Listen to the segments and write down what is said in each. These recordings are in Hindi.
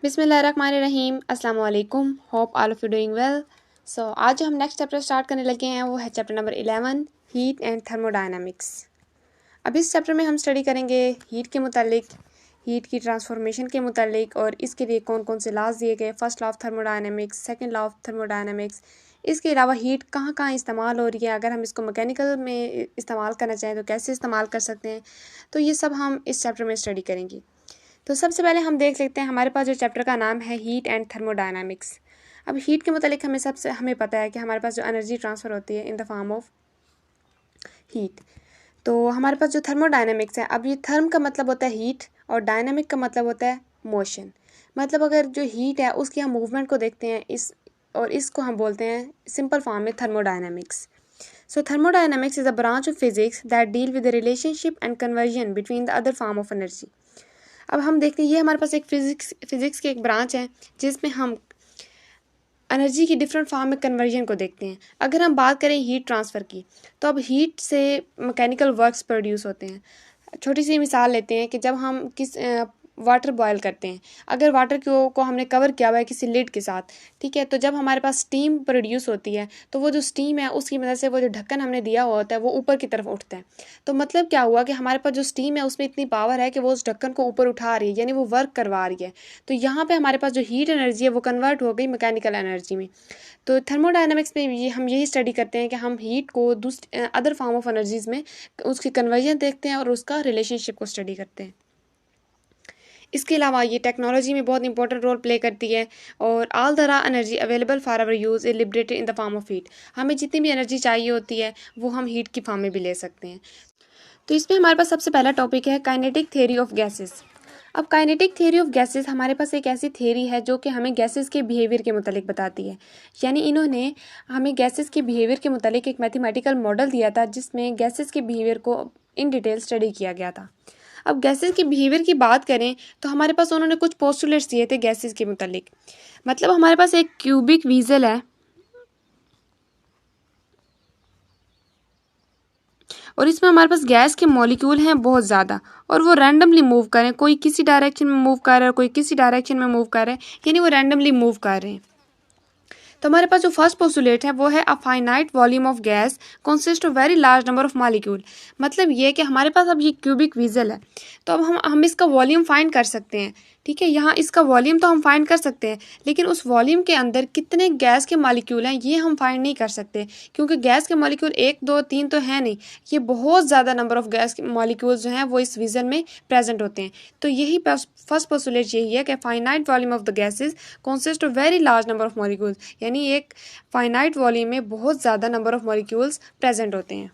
बिस्मिल्लाहिर्रहमानिर्रहीम अस्सलाम वालेकुम। Hope all of you doing well. आज जो हम नेक्स्ट चैप्टर स्टार्ट करने लगे हैं वो है chapter number 11, heat and thermodynamics. अब इस चैप्टर में हम स्टडी करेंगे हीट के मुतालिक, हीट की ट्रांसफॉर्मेशन के मुतालिक और इसके लिए कौन कौन से लॉज दिए गए। First law of thermodynamics, second law of thermodynamics. इसके अलावा हीट कहाँ कहाँ इस्तेमाल हो रही है, अगर हम इसको मैकेनिकल में इस्तेमाल करना चाहें तो कैसे इस्तेमाल कर सकते हैं। तो ये सब हम इस चैप्टर में स्टडी करेंगे। तो सबसे पहले हम देख लेते हैं, हमारे पास जो चैप्टर का नाम है हीट एंड थर्मोडायनामिक्स। अब हीट के मुतालिक हमें पता है कि हमारे पास जो एनर्जी ट्रांसफ़र होती है इन द फॉर्म ऑफ हीट। तो हमारे पास जो थर्मोडायनामिक्स है, अब ये थर्म का मतलब होता है हीट और डायनामिक का मतलब होता है मोशन। मतलब अगर जो हीट है उसकी हम मूवमेंट को देखते हैं इसको हम बोलते हैं सिंपल फॉर्म में thermodynamics. So thermodynamics is a branch of physics that deal with the relationship and conversion between the other form of energy. अब हम देखते हैं ये हमारे पास एक फिज़िक्स की एक ब्रांच है जिसमें हम एनर्जी की डिफरेंट फॉर्म में कन्वर्जन को देखते हैं। अगर हम बात करें हीट ट्रांसफ़र की, तो अब हीट से मैकेनिकल वर्क्स प्रोड्यूस होते हैं। छोटी सी मिसाल लेते हैं कि जब हम वाटर बॉयल करते हैं, अगर वाटर को हमने कवर किया हुआ है किसी लिड के साथ, ठीक है, तो जब हमारे पास स्टीम प्रोड्यूस होती है तो वो जो स्टीम है उसकी मदद से वो जो ढक्कन हमने दिया हुआ होता है वो ऊपर की तरफ उठता है। तो मतलब क्या हुआ कि हमारे पास जो स्टीम है उसमें इतनी पावर है कि वो उस ढक्कन को ऊपर उठा रही है, यानी वो वर्क करवा रही है। तो यहाँ पे हमारे पास जो हीट एनर्जी है वो कन्वर्ट हो गई मैकेनिकल एनर्जी में। तो थर्मोडायनामिक्स में हम यही स्टडी करते हैं कि हम हीट को अदर फॉर्म ऑफ एनर्जीज में उसकी कन्वर्जन देखते हैं और उसका रिलेशनशिप को स्टडी करते हैं। इसके अलावा ये टेक्नोलॉजी में बहुत इंपॉर्टेंट रोल प्ले करती है और all the raw energy available for our use is liberated in the form of heat. हमें जितनी भी एनर्जी चाहिए होती है वो हम हीट की फॉर्म में भी ले सकते हैं। तो इसमें हमारे पास सबसे पहला टॉपिक है काइनेटिक थ्योरी ऑफ गैसेस। अब काइनेटिक थ्योरी ऑफ गैसेस हमारे पास एक ऐसी थ्योरी है जो कि हमें गैसेस के बिहेवियर के मुतालिक बताती है। यानी इन्होंने हमें गैसेस के बिहेवियर के मुतालिक एक मैथमेटिकल मॉडल दिया था जिसमें गैसेस के बिहेवियर को इन डिटेल स्टडी किया गया था। अब गैसेस के बिहेवियर की बात करें तो हमारे पास उन्होंने कुछ पोस्टुलेट्स दिए थे गैसेस के मुतालिक। मतलब हमारे पास एक क्यूबिक वीजल है और इसमें हमारे पास गैस के मॉलिक्यूल हैं बहुत ज़्यादा और वो रैंडमली मूव कर रहे हैं, कोई किसी डायरेक्शन में मूव कर रहा है, कोई किसी डायरेक्शन में मूव कर रहा है, यानी वो रैंडमली मूव कर रहे हैं। तो हमारे पास जो फर्स्ट पोस्टुलेट है वो है a finite volume of gas consist of very large number of molecule. मतलब ये कि हमारे पास अब ये क्यूबिक वीजल है तो अब हम इसका वॉल्यूम फाइंड कर सकते हैं। ठीक है, यहाँ इसका वॉल्यूम तो हम फाइंड कर सकते हैं लेकिन उस वॉल्यूम के अंदर कितने गैस के मॉलिक्यूल हैं ये हम फाइंड नहीं कर सकते, क्योंकि गैस के मॉलिक्यूल 1 2 3 तो है नहीं, ये बहुत ज़्यादा नंबर ऑफ गैस के मॉलिक्यूल्स जो हैं वो इस वीजल में प्रेजेंट होते हैं। तो यही फर्स्ट पोस्टुलेट यही है कि finite volume of the gases consist of very large number of molecules, यानी एक फाइनाइट वॉल्यूम में बहुत ज़्यादा नंबर ऑफ मॉलिक्यूल्स प्रेजेंट होते हैं।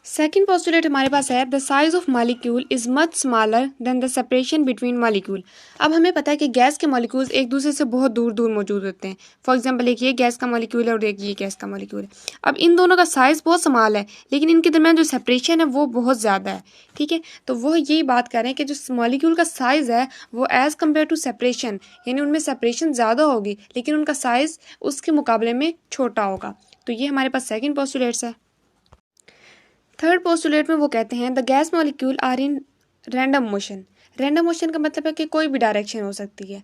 सेकेंड पोस्टुलेट हमारे पास है the size of molecule is much smaller than the separation between molecule. अब हमें पता है कि गैस के मॉलिक्यूल्स एक दूसरे से बहुत दूर दूर मौजूद होते हैं। फॉर एग्जांपल एक ये गैस का मॉलिक्यूल है और एक ये गैस का मॉलिक्यूल है। अब इन दोनों का साइज बहुत स्मॉल है लेकिन इनके दरमियान जो सेपरेशन है वो बहुत ज़्यादा है। ठीक है, तो वो यही बात कर रहे हैं कि जो मॉलिक्यूल का साइज़ है वो एज़ कम्पेयर टू सेपरेशन, यानी उनमें सेपरेशन ज़्यादा होगी लेकिन उनका साइज़ उसके मुकाबले में छोटा होगा। तो ये हमारे पास सेकेंड पोस्टुलेट्स है। थर्ड पोस्टुलेट में वो कहते हैं the gas molecule are in random motion. Random motion का मतलब है कि कोई भी डायरेक्शन हो सकती है,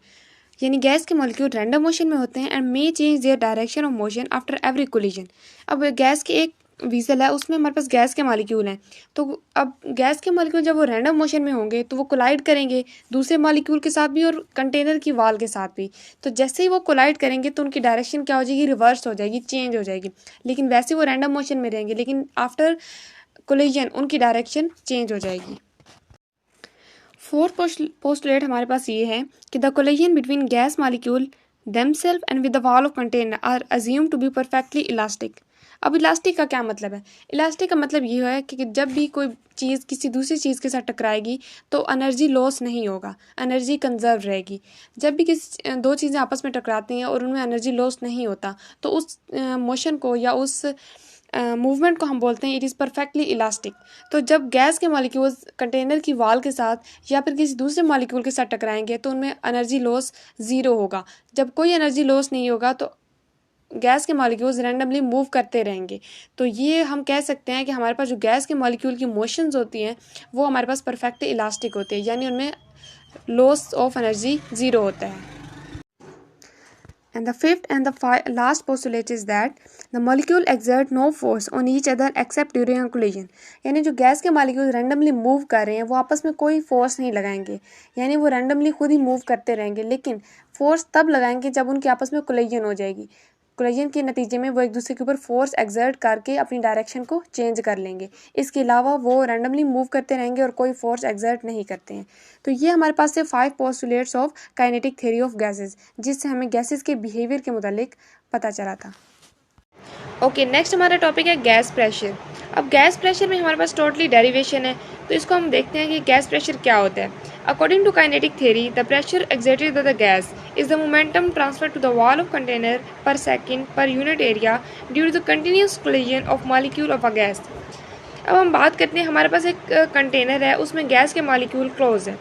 यानी गैस के मॉलिक्यूल रैंडम मोशन में होते हैं and may change their direction of motion after every collision. अब गैस की एक वीजल है उसमें हमारे पास गैस के मॉलिक्यूल हैं, तो अब गैस के मॉलिक्यूल जब वो रैंडम मोशन में होंगे तो वो कोलाइड करेंगे दूसरे मॉलिक्यूल के साथ भी और कंटेनर की वाल के साथ भी। तो जैसे ही वो कोलाइड करेंगे तो उनकी डायरेक्शन क्या हो जाएगी, रिवर्स हो जाएगी, चेंज हो जाएगी। लेकिन वैसे वो रैंडम मोशन में रहेंगे लेकिन आफ्टर कोलिजन उनकी डायरेक्शन चेंज हो जाएगी। फोर्थ पोस्टुलेट हमारे पास ये है कि the collision between gas molecule themselves and with the wall of container are assumed to be perfectly elastic। अब इलास्टिक का क्या मतलब है? इलास्टिक का मतलब ये है कि जब भी कोई चीज़ किसी दूसरी चीज़ के साथ टकराएगी तो एनर्जी लॉस नहीं होगा, एनर्जी कंजर्व रहेगी। जब भी किसी दो चीज़ें आपस में टकराती हैं और उनमें एनर्जी लॉस नहीं होता तो उस मोशन को या उस मूवमेंट को हम बोलते हैं इट इज़ परफेक्टली इलास्टिक। तो जब गैस के मॉलिक्यूल्स कंटेनर की वाल के साथ या फिर किसी दूसरे मॉलिक्यूल के साथ टकराएंगे तो उनमें एनर्जी लॉस ज़ीरो होगा। जब कोई एनर्जी लॉस नहीं होगा तो गैस के मॉलिक्यूल्स रैंडमली मूव करते रहेंगे। तो ये हम कह सकते हैं कि हमारे पास जो गैस के मॉलिक्यूल की मोशंस होती हैं वो हमारे पास परफेक्ट इलास्टिक होती है, यानी उनमें लॉस ऑफ एनर्जी ज़ीरो होता है। And the fifth and the last postulate is that the molecule exert no force on each other except during a collision। यानी जो गैस के मॉलिक्यूल रैंडमली मूव कर रहे हैं वो आपस में कोई फोर्स नहीं लगाएंगे, यानी वो रैंडमली खुद ही मूव करते रहेंगे, लेकिन फोर्स तब लगाएंगे जब उनकी आपस में कोलिजन हो जाएगी। कोलिजन के नतीजे में वो एक दूसरे के ऊपर फोर्स एक्सर्ट करके अपनी डायरेक्शन को चेंज कर लेंगे। इसके अलावा वो रैंडमली मूव करते रहेंगे और कोई फोर्स एक्सर्ट नहीं करते हैं। तो ये हमारे पास से 5 postulates of kinetic theory of gases, जिससे हमें गैसेस के बिहेवियर के मुतालिक पता चला था। ओके, नेक्स्ट हमारा टॉपिक है गैस प्रेशर। अब गैस प्रेशर में हमारे पास टोटली डेरिवेशन है, तो इसको हम देखते हैं कि गैस प्रेशर क्या होता है। According to kinetic theory, the pressure exerted by the gas is the momentum transfer to the wall of container per second per unit area due to the continuous collision of molecule of a gas. अब हम बात करते हैं, हमारे पास एक कंटेनर है, उसमें गैस के मॉलिक्यूल क्लोज है।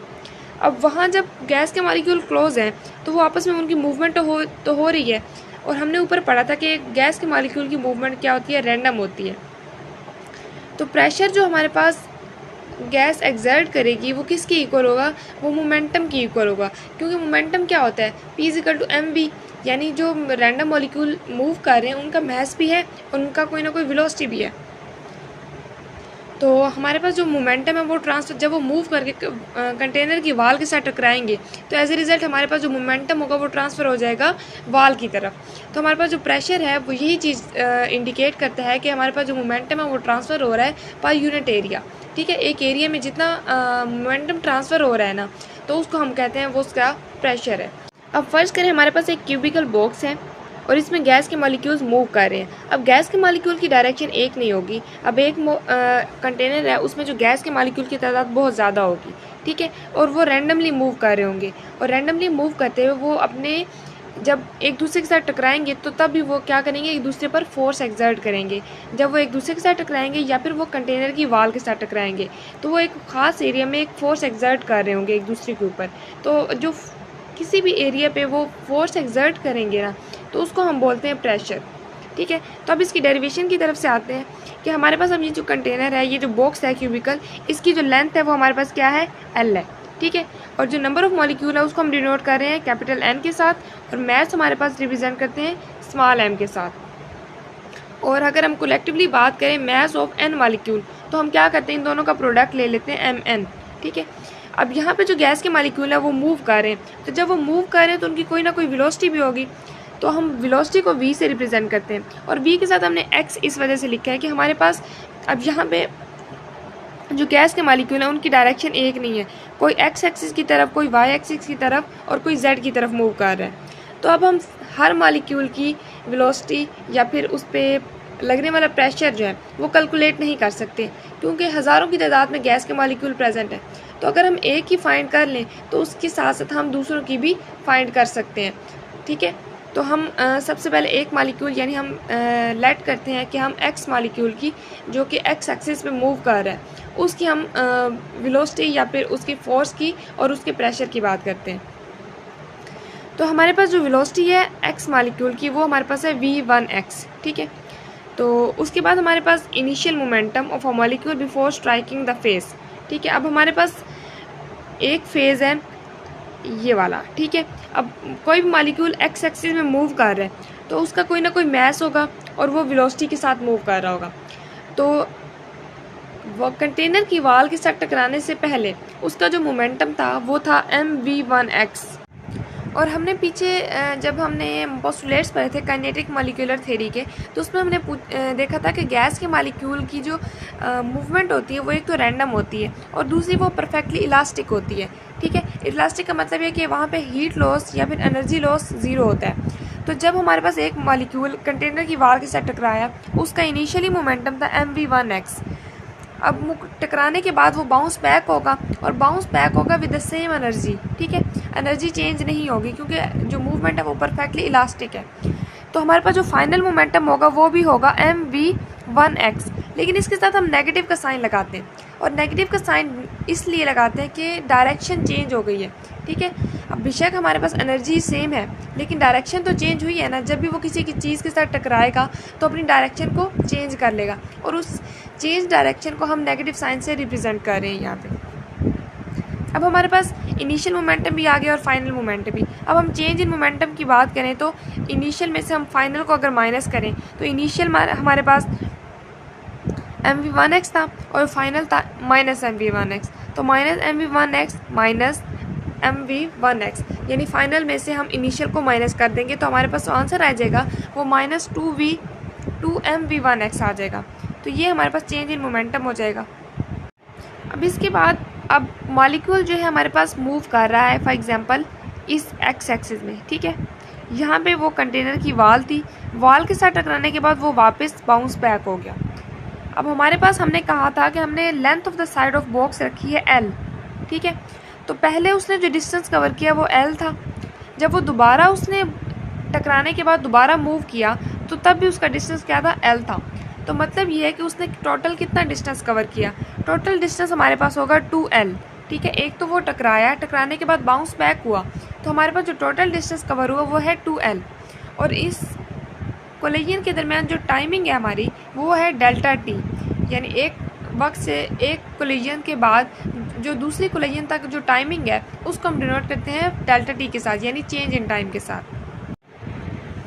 अब वहाँ जब गैस के मॉलिक्यूल क्लोज हैं तो वो आपस में उनकी मूवमेंट तो हो रही है, और हमने ऊपर पढ़ा था कि गैस के मॉलिक्यूल की मूवमेंट क्या होती है, रैंडम होती है। तो प्रेशर जो हमारे पास गैस एक्सर्ट करेगी वो किसकी इक्वल होगा, वो मोमेंटम की इक्वल होगा, क्योंकि मोमेंटम क्या होता है, P=mv, यानी जो रैंडम मॉलिक्यूल मूव कर रहे हैं उनका मास भी है, उनका कोई ना कोई वेलोसिटी भी है। तो हमारे पास जो मोमेंटम है वो ट्रांसफर, जब वो मूव करके कंटेनर की वाल के साथ टकराएंगे तो एज ए रिज़ल्ट हमारे पास जो मोमेंटम होगा वो ट्रांसफ़र हो जाएगा वाल की तरफ। तो हमारे पास जो प्रेशर है वो यही चीज़ इंडिकेट करता है कि हमारे पास जो मोमेंटम है वो ट्रांसफ़र हो रहा है पर यूनिट एरिया। ठीक है, एक एरिया में जितना मोमेंटम ट्रांसफ़र हो रहा है ना, तो उसको हम कहते हैं वो उसका प्रेशर है। अब फर्ज करें हमारे पास एक क्यूबिकल बॉक्स है और इसमें गैस के मॉलिक्यूल्स मूव कर रहे हैं। अब गैस के मॉलिक्यूल की डायरेक्शन एक नहीं होगी। अब एक कंटेनर है, उसमें जो गैस के मॉलिक्यूल की तादाद बहुत ज़्यादा होगी, ठीक है, और वो रैंडमली मूव कर रहे होंगे, और रैंडमली मूव करते हुए वो अपने जब एक दूसरे के साथ टकराएंगे तो तब भी वो क्या करेंगे, एक दूसरे पर फोर्स एक्सर्ट करेंगे। जब वो एक दूसरे के साथ टकराएंगे या फिर वो कंटेनर की वाल के साथ टकराएंगे तो वो एक ख़ास एरिया में एक फ़ोर्स एक्सर्ट कर रहे होंगे एक दूसरे के ऊपर। तो जो किसी भी एरिया पे वो फोर्स एक्सर्ट करेंगे ना, तो उसको हम बोलते हैं प्रेशर। ठीक है, तो अब इसकी डेरिवेशन की तरफ से आते हैं कि हमारे पास अब ये जो कंटेनर है, ये जो बॉक्स है क्यूबिकल, इसकी जो लेंथ है वो हमारे पास क्या है, L है। ठीक है, और जो नंबर ऑफ़ मॉलिक्यूल है उसको हम डिनोट कर रहे हैं कैपिटल N के साथ, और मास हमारे पास रिप्रेजेंट करते हैं स्मॉल m के साथ। और अगर हम कलेक्टिवली बात करें मास ऑफ n मॉलिक्यूल, तो हम क्या करते हैं, इन दोनों का प्रोडक्ट ले लेते हैं mn। ठीक है, अब यहाँ पे जो गैस के मॉलिक्यूल है वो मूव कर रहे हैं, तो जब वो मूव कर रहे हैं तो उनकी कोई ना कोई वेलोसिटी भी होगी, तो हम वेलोसिटी को v से रिप्रेजेंट करते हैं, और v के साथ हमने x इस वजह से लिखा है कि हमारे पास अब यहाँ पे जो गैस के मॉलिक्यूल है उनकी डायरेक्शन एक नहीं है, कोई x एक्सिस की तरफ, कोई y एक्सिस की तरफ और कोई z की तरफ मूव कर रहा है। तो अब हम हर मॉलिक्यूल की वेलोसिटी या फिर उस पर लगने वाला प्रेशर जो है वो कैलकुलेट नहीं कर सकते, क्योंकि हज़ारों की तादाद में गैस के मॉलिक्यूल प्रेजेंट है। तो अगर हम एक ही फाइंड कर लें तो उसके साथ साथ हम दूसरों की भी फाइंड कर सकते हैं। ठीक है, तो हम सबसे पहले एक मॉलिक्यूल यानी हम लेट करते हैं कि हम एक्स मॉलिक्यूल की, जो कि एक्स एक्सिस पे मूव कर रहा है, उसकी हम वेलोसिटी या फिर उसकी फोर्स की और उसके प्रेशर की बात करते हैं। तो हमारे पास जो वेलोसिटी है एक्स मॉलिक्यूल की वो हमारे पास है v1x। ठीक है, तो उसके बाद हमारे पास initial momentum of a molecule before striking the face. ठीक है, अब हमारे पास एक फेज़ है ये वाला। ठीक है, अब कोई भी मॉलिक्यूल एक्स एक्सिस में मूव कर रहा है तो उसका कोई ना कोई मास होगा और वो वेलोसिटी के साथ मूव कर रहा होगा। तो वो कंटेनर की वाल के साथ टकराने से पहले उसका जो मोमेंटम था वो था mv1x। और हमने पीछे जब हमने पोस्टुलेट्स पढ़े थे काइनेटिक मॉलिक्यूलर थ्योरी के, तो उसमें हमने देखा था कि गैस के मॉलिक्यूल की जो मूवमेंट होती है वो एक तो रैंडम होती है और दूसरी वो परफेक्टली इलास्टिक होती है। ठीक है, इलास्टिक का मतलब है कि वहाँ पे हीट लॉस या फिर एनर्जी लॉस ज़ीरो होता है। तो जब हमारे पास एक मॉलिक्यूल कंटेनर की वाल के साथ टकराया, उसका इनिशियली मोमेंटम था mv1x। अब टकराने के बाद वो बाउंस बैक होगा और बाउंस बैक होगा विद द सेम एनर्जी। ठीक है, एनर्जी चेंज नहीं होगी क्योंकि जो मूवमेंट है वो परफेक्टली इलास्टिक है। तो हमारे पास जो फाइनल मोमेंटम होगा वो भी होगा mv1x, लेकिन इसके साथ हम नेगेटिव का साइन लगाते हैं, और नेगेटिव का साइन इसलिए लगाते हैं कि डायरेक्शन चेंज हो गई है। ठीक है, अब बेशक हमारे पास एनर्जी सेम है लेकिन डायरेक्शन तो चेंज हुई है ना। जब भी वो किसी की चीज़ के साथ टकराएगा तो अपनी डायरेक्शन को चेंज कर लेगा, और उस चेंज डायरेक्शन को हम नेगेटिव साइन से रिप्रेजेंट कर रहे हैं यहाँ पे। अब हमारे पास इनिशियल मोमेंटम भी आ गया और फाइनल मोमेंटम भी। अब हम चेंज इन मोमेंटम की बात करें तो इनिशियल में से हम फाइनल को अगर माइनस करें तो इनिशियल हमारे पास mv1x था और फाइनल था माइनस mv1x, तो माइनस mv1x माइनस mv1x, यानी फाइनल में से हम इनिशियल को माइनस कर देंगे तो हमारे पास आंसर आ जाएगा वो माइनस 2mv1x आ जाएगा। तो ये हमारे पास चेंज इन मोमेंटम हो जाएगा। अब इसके बाद अब मॉलिक्यूल जो है हमारे पास मूव कर रहा है फॉर एग्जांपल इस एक्स एक्सिस में, ठीक है। यहाँ पे वो कंटेनर की वाल थी, वाल के साथ टकराने के बाद वो वापस बाउंस बैक हो गया। अब हमारे पास हमने कहा था कि हमने length of the side of box रखी है L, ठीक है। तो पहले उसने जो डिस्टेंस कवर किया वो L था, जब वो दोबारा उसने टकराने के बाद दोबारा मूव किया तो तब भी उसका डिस्टेंस क्या था, L था। तो मतलब ये है कि उसने टोटल कितना डिस्टेंस कवर किया, टोटल डिस्टेंस हमारे पास होगा 2L, ठीक है। एक तो वो टकराया, टकराने के बाद बाउंस बैक हुआ, तो हमारे पास जो टोटल डिस्टेंस कवर हुआ वो है 2L। और इस कोलिजन के दरमियान जो टाइमिंग है हमारी वो है डेल्टा टी, यानी एक वक्त से एक कोलिजन के बाद जो दूसरी कोलिजन तक जो टाइमिंग है उसको हम डिनोट करते हैं डेल्टा टी के साथ, यानी चेंज इन टाइम के साथ।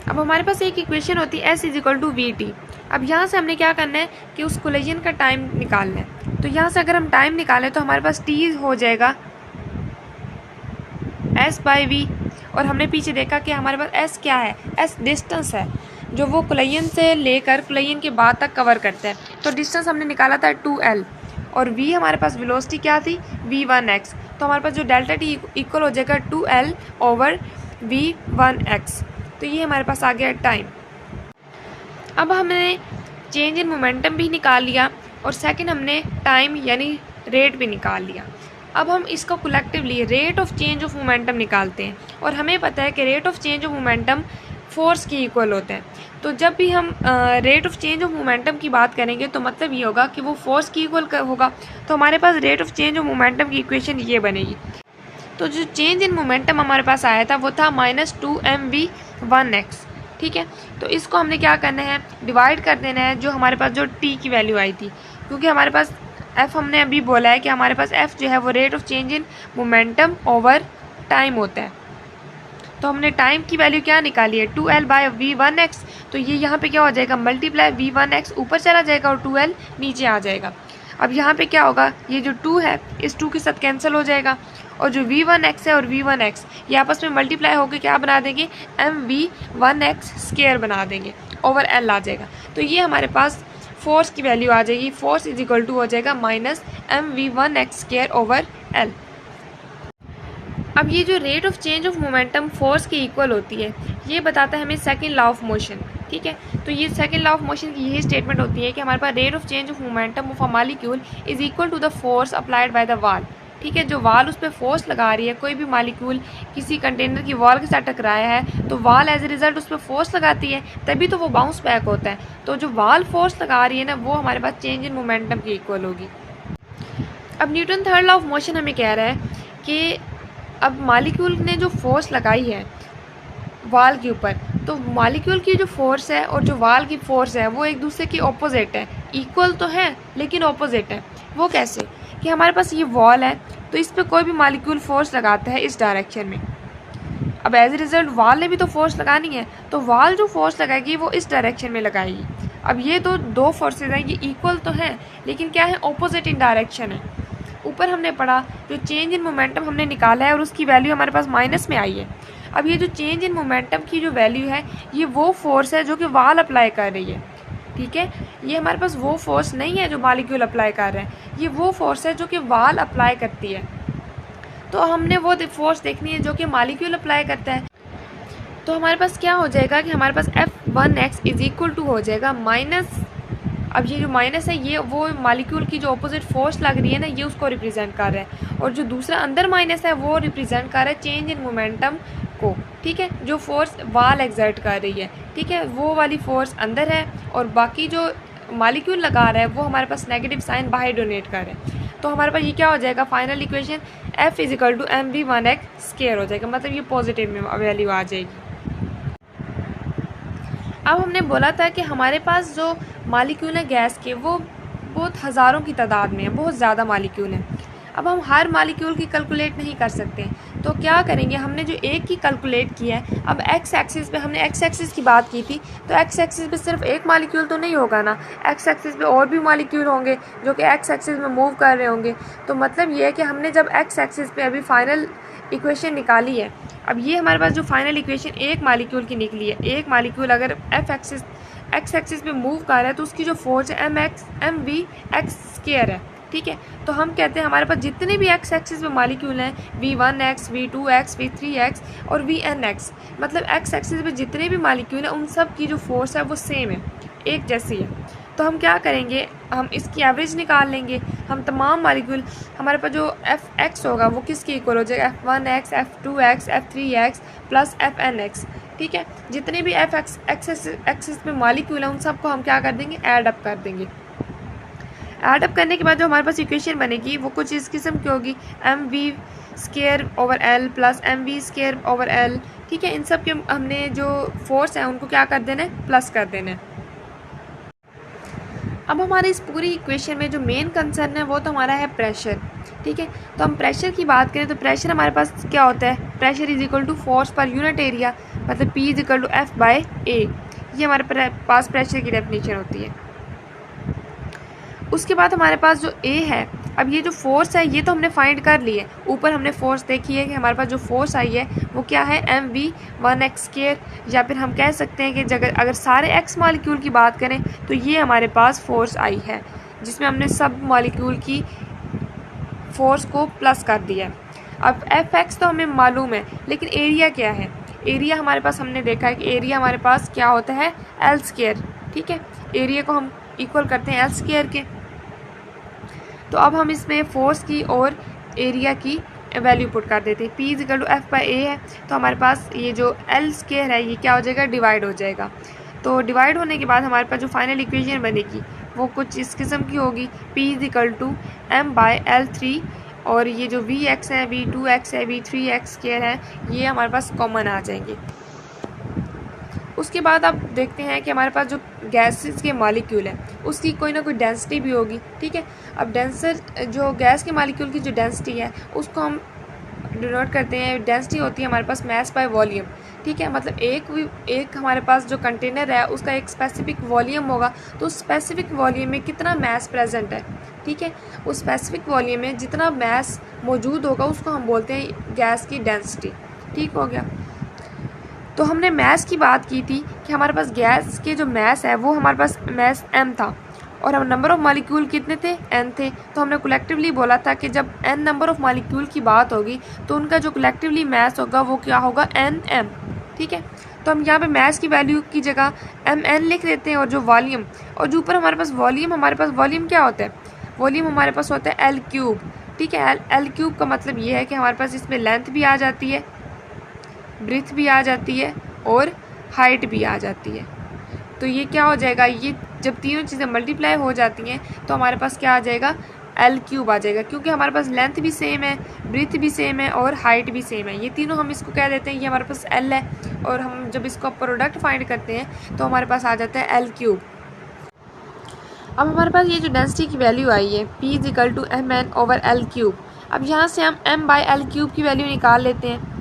अब हमारे पास एक इक्वेशन होती है S = VT। अब यहाँ से हमने क्या करना है कि उस कोलिजन का टाइम निकालना है। तो यहाँ से अगर हम टाइम निकालें तो हमारे पास T हो जाएगा S/V, और हमने पीछे देखा कि हमारे पास S क्या है, S डिस्टेंस है जो वो कोलिजन से लेकर कोलिजन के बाद तक कवर करता है। तो डिस्टेंस हमने निकाला था 2L, और V हमारे पास वेलोसिटी क्या थी, v1x। तो हमारे पास जो डेल्टा टी इक्वल हो जाएगा 2L/v1x। तो ये हमारे पास आ गया टाइम। अब हमने चेंज इन मोमेंटम भी निकाल लिया और सेकंड हमने टाइम यानी रेट भी निकाल लिया। अब हम इसको collectively rate of change of momentum निकालते हैं, और हमें पता है कि rate of change of momentum force के इक्वल होता है। तो जब भी हम rate of change of momentum की बात करेंगे तो मतलब ये होगा कि वो फोर्स की इक्वल होगा। तो हमारे पास rate of change of momentum की इक्वेशन ये बनेगी। तो जो चेंज इन मोमेंटम हमारे पास आया था वो था -2mv1x, ठीक है। तो इसको हमने क्या करना है, डिवाइड कर देना है जो हमारे पास जो t की वैल्यू आई थी, क्योंकि हमारे पास f हमने अभी बोला है कि हमारे पास f जो है वो rate of change in momentum over time होता है। तो हमने टाइम की वैल्यू क्या निकाली है, 2L/v1x। तो ये यहाँ पे क्या हो जाएगा, मल्टीप्लाई v1x ऊपर चला जाएगा और 2L नीचे आ जाएगा। अब यहाँ पे क्या होगा, ये जो 2 है इस 2 के साथ कैंसिल हो जाएगा, और जो v1x है और v1x ये आपस में मल्टीप्लाई होकर क्या बना देंगे, mv1x² बना देंगे, ओवर L आ जाएगा। तो ये हमारे पास फोर्स की वैल्यू आ जाएगी, फोर्स = हो जाएगा -mv1x² ओवर L। अब ये जो rate of change of momentum force के इक्वल होती है ये बताता है हमें सेकंड लॉ ऑफ मोशन, ठीक है। तो ये सेकंड लॉ ऑफ मोशन की यही स्टेटमेंट होती है कि हमारे पास rate of change of momentum of a molecule is equal to the force applied by the wall, ठीक है। जो वाल उस पर फोर्स लगा रही है, कोई भी मॉलिक्यूल किसी कंटेनर की वॉल के साथ टकराया है तो वाल एज ए रिजल्ट उस पर फोर्स लगाती है, तभी तो वो बाउंस बैक होता है। तो जो वाल फोर्स लगा रही है ना वो हमारे पास चेंज इन मोमेंटम की इक्वल होगी। अब Newton third law of motion हमें कह रहा है कि अब मॉलिक्यूल ने जो फोर्स लगाई है वाल के ऊपर, तो मॉलिक्यूल की जो फोर्स है और जो वाल की फोर्स है वो एक दूसरे की ऑपोजिट है, इक्वल तो है लेकिन ऑपोजिट है। वो कैसे कि हमारे पास ये वॉल है तो इस पर कोई भी मॉलिक्यूल फोर्स लगाता है इस डायरेक्शन में, अब एज ए रिजल्ट वाल ने भी तो फोर्स लगानी है, तो वाल जो फोर्स लगाएगी वो इस डायरेक्शन में लगाएगी। अब ये तो दो फोर्सेज हैं, ये इक्वल तो हैं लेकिन क्या है, ऑपोजिट इन डायरेक्शन है। ऊपर हमने पढ़ा जो चेंज इन मोमेंटम हमने निकाला है और उसकी वैल्यू हमारे पास माइनस में आई है। अब ये जो चेंज इन मोमेंटम की जो वैल्यू है ये वो फोर्स है जो कि वाल अप्लाई कर रही है, ठीक है। ये हमारे पास वो फोर्स नहीं है जो मॉलिक्यूल अप्लाई कर रहे हैं, ये वो फोर्स है जो कि वाल अप्लाई करती है। तो हमने वो फोर्स देखनी है जो कि मॉलिक्यूल अप्लाई करता है। तो हमारे पास क्या हो जाएगा कि हमारे पास F1x = हो जाएगा माइनस, अब ये जो माइनस है ये वो मॉलिक्यूल की जो अपोजिट फोर्स लग रही है ना ये उसको रिप्रेजेंट कर रहा है, और जो दूसरा अंदर माइनस है वो रिप्रेजेंट कर रहा है चेंज इन मोमेंटम को, ठीक है। जो फोर्स वाल एग्जर्ट कर रही है, ठीक है, वो वाली फोर्स अंदर है और बाकी जो मॉलिक्यूल लगा रहा है वो हमारे पास नेगेटिव साइन बाहर डोनेट कर रहे हैं। तो हमारे पास ये क्या हो जाएगा, फाइनल इक्वेशन F = mv1x² हो जाएगा, मतलब ये पॉजिटिव में वैल्यू आ जाएगी। अब हमने बोला था कि हमारे पास जो मॉलिक्यूल है गैस के वो बहुत हज़ारों की तादाद में है, बहुत ज़्यादा मॉलिक्यूल हैं। अब हम हर मालिक्यूल की कैलकुलेट नहीं कर सकते, तो क्या करेंगे, हमने जो एक की कैलकुलेट किया है, अब एक्स एक्सिस पे हमने एक्स एक्सिस की बात की थी, तो एक्स एक्सिस पे सिर्फ एक मालिक्यूल तो नहीं होगा ना, एक्स एक्सिस पे और भी मालिक्यूल होंगे जो कि एक्स एक्सिस में मूव कर रहे होंगे। तो मतलब ये है कि हमने जब एक्स एक्सिस पे अभी फाइनल इक्वेशन निकाली है, अब ये हमारे पास जो फाइनल इक्वेशन एक मालिक्यूल की निकली है, एक मालिक्यूल अगर एक्स एक्सिस पे मूव कर रहा है तो उसकी जो फोर्स है एम वी एक्स स्क्वायर है, ठीक है। तो हम कहते हैं हमारे पास जितने भी एक्स एक्सिस पे मालिक्यूल हैं, V1x, V2x, V3x और Vnx, मतलब एक्स एक्सिस पे जितने भी मालिक्यूल हैं उन सब की जो फोर्स है वो सेम है, एक जैसी है। तो हम क्या करेंगे, हम इसकी एवरेज निकाल लेंगे। हम तमाम मालिक्यूल, हमारे पास जो एफ एक्स होगा वो किसके इक्वल हो जाएगा, F1x, F2x, F3x plus Fnx, ठीक है। जितने भी एफ एक्सिस पे मालिक्यूल हैं उन सबको हम क्या कर देंगे, ऐड अप कर देंगे। ऐड अप करने के बाद जो हमारे पास इक्वेशन बनेगी वो कुछ इस किस्म की होगी, M V square over L plus M V square over L, ठीक है। इन सब के हमने जो फोर्स है उनको क्या कर देना है, प्लस कर देना है। अब हमारे इस पूरी इक्वेशन में जो मेन कंसर्न है वो तो हमारा है प्रेशर, ठीक है। तो हम प्रेशर की बात करें तो प्रेशर हमारे पास क्या होता है, pressure is equal to force per unit area, मतलब P is equal to F by A, ये हमारे पास प्रेशर की डेफिनेशन होती है। उसके बाद हमारे पास जो A है, अब ये जो फोर्स है ये तो हमने फाइंड कर ली है, ऊपर हमने फोर्स देखी है कि हमारे पास जो फोर्स आई है वो क्या है, mv1x², या फिर हम कह सकते हैं कि अगर सारे x मॉलिक्यूल की बात करें तो ये हमारे पास फोर्स आई है जिसमें हमने सब मॉलिक्यूल की फोर्स को प्लस कर दिया है। अब Fx तो हमें मालूम है, लेकिन एरिया क्या है, एरिया हमारे पास हमने देखा है कि एरिया हमारे पास क्या होता है, L², ठीक है। एरिया को हम इक्वल करते हैं L² के। तो अब हम इसमें फोर्स की और एरिया की वैल्यू पुट कर देते हैं। P is equal to F by A है, तो हमारे पास ये जो L² है ये क्या हो जाएगा, डिवाइड हो जाएगा। तो डिवाइड होने के बाद हमारे पास जो फाइनल इक्वेशन बनेगी वो कुछ इस किस्म की होगी, P is equal to M by L3, और ये जो Vx है, V2x है, V3x² है, ये हमारे पास कॉमन आ जाएंगे। उसके बाद आप देखते हैं कि हमारे पास जो गैसेस के मॉलिक्यूल है उसकी कोई ना कोई डेंसिटी भी होगी, ठीक है। अब जो गैस के मॉलिक्यूल की जो डेंसिटी है उसको हम डिनोट करते हैं, डेंसिटी होती है हमारे पास मास बाय वॉल्यूम, ठीक है। मतलब एक हमारे पास जो कंटेनर है उसका एक स्पेसिफिक वॉल्यूम होगा, तो उस स्पेसिफिक वॉल्यूम में कितना मास प्रेजेंट है, ठीक है। उस स्पेसिफिक वॉल्यूम में जितना मास मौजूद होगा उसको हम बोलते हैं गैस की डेंसिटी, ठीक हो गया। तो हमने मैस की बात की थी कि हमारे पास गैस के जो मैस है वो हमारे पास मैस m था, और हम नंबर ऑफ़ मॉलिक्यूल कितने थे, n थे। तो हमने कलेक्टिवली बोला था कि जब n नंबर ऑफ़ मॉलिक्यूल की बात होगी तो उनका जो कलेक्टिवली मैस होगा वो क्या होगा, nm, ठीक है। तो हम यहाँ पे मैस की वैल्यू की जगह mn लिख देते हैं, और जो वॉल्यूम, और जो ऊपर हमारे पास वॉल्यूम क्या होता है, वॉल्यूम हमारे पास होता है L³, ठीक है। L³ का मतलब ये है कि हमारे पास इसमें लेंथ भी आ जाती है, ब्रीथ भी आ जाती है और हाइट भी आ जाती है। तो ये क्या हो जाएगा, ये जब तीनों चीज़ें मल्टीप्लाई हो जाती हैं तो हमारे पास क्या आ जाएगा, L³ आ जाएगा, क्योंकि हमारे पास लेंथ भी सेम है, ब्रीथ भी सेम है और हाइट भी सेम है। ये तीनों हम इसको कह देते हैं, ये हमारे पास L है, और हम जब इसको प्रोडक्ट फाइंड करते हैं तो हमारे पास आ जाता है L³। अब हमारे पास ये जो डेंसिटी की वैल्यू आई है P is equal to mn over L³। अब यहाँ से हम m बाई L³ की वैल्यू निकाल लेते हैं।